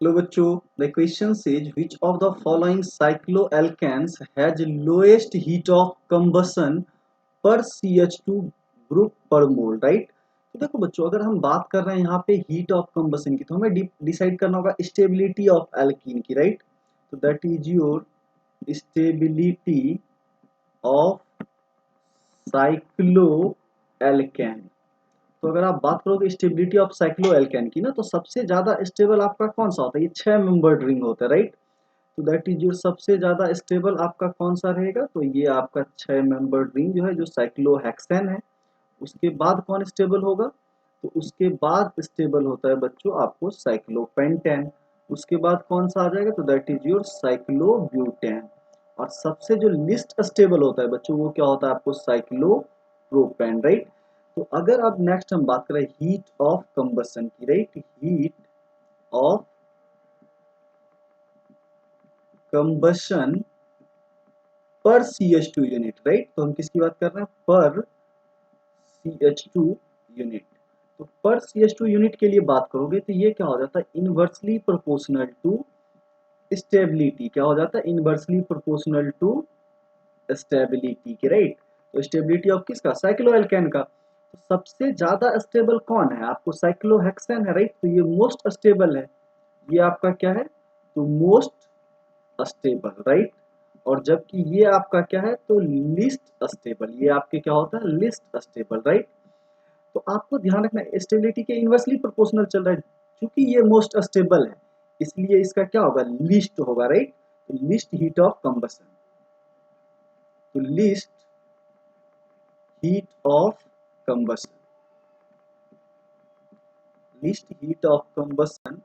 लो बच्चों, the question says which of the following cycloalkenes has lowest heat of combustion पर CH2 group पर मोल, right. तो देखो बच्चों, अगर हम बात कर रहे हैं यहाँ पे हीट ऑफ कंबसन की, तो हमें डिसाइड करना होगा स्टेबिलिटी ऑफ एल्कीन की, राइट। तो that is your stability of cycloalkane. तो अगर आप बात करोगे स्टेबिलिटी ऑफ साइक्लोएल्केन की ना, तो सबसे ज्यादा स्टेबल आपका कौन सा होता है? ये 6 मेंबर्ड रिंग होता है, राइट। तो दैट इज योर सबसे ज्यादा स्टेबल आपका कौन सा रहेगा? तो ये आपका 6 मेंबर्ड रिंग जो है, जो साइक्लोहेक्सेन है। उसके बाद कौन स्टेबल होगा? तो उसके बाद स्टेबल होता है बच्चों आपको साइक्लोपेंटेन। उसके बाद कौन सा आ जाएगा? तो दैट इज योर साइक्लोब्यूटेन। और सबसे जो लिस्ट स्टेबल होता है बच्चों, वो क्या होता है आपको? Cyclopropane, right. तो अगर अब नेक्स्ट हम बात करें हीट ऑफ कंबसन की, राइट, हीट ऑफ कंबसन पर CH2 यूनिट, राइट। तो हम किसकी बात कर रहे हैं? पर CH2 यूनिट। तो पर CH2 यूनिट के लिए बात करोगे तो ये क्या हो जाता है? Inversely proportional to stability. क्या हो जाता है? इनवर्सली प्रोपोर्शनल टू स्टेबिलिटी के, राइट। तो स्टेबिलिटी ऑफ किसका? साइक्लोएल्केन का। तो सबसे ज्यादा स्टेबल कौन है? आपको साइक्लोहेक्सेन है, राइट। तो ये मोस्ट स्टेबल है। ये आपका क्या है? तो मोस्ट स्टेबल, राइट। और जबकि ये आपका क्या है? तो लिस्ट स्टेबल। ये आपके क्या होता है? List stable, right. तो आपको ध्यान रखना है स्टेबिलिटी के इनवर्सली प्रोपोर्शनल चल रहा है। क्योंकि ये मोस्ट स्टेबल है, इसलिए इसका क्या होगा? लीस्ट होगा, राइट। तो लीस्ट हीट ऑफ कंबसन। तो least heat of combustion, least heat of combustion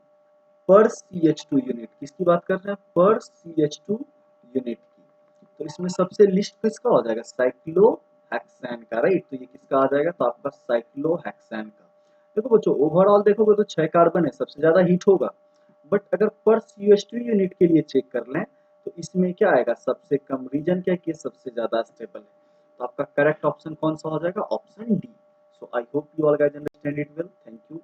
पर CH2 यूनिट। किसकी बात कर रहे हैं? पर CH2 यूनिट की। तो इसमें सबसे लिस्ट किसका हो जाएगा? साइक्लोहेक्सेन का, राइट। तो ये किसका आ जाएगा? तो आपका साइक्लोहेक्सेन का। देखो बच्चों, ओवरऑल देखोगे तो 6 कार्बन है, सबसे ज्यादा हीट होगा। बट अगर पर CH2 यूनिट के लिए चेक कर लें, तो इसमें क्या आएगा? सबसे कम। रीजन क्या है कि सबसे ज्यादा स्टेबल है। तो आपका करेक्ट ऑप्शन कौन सा हो जाएगा? Option D. So I hope you all guys understand it well. Thank you.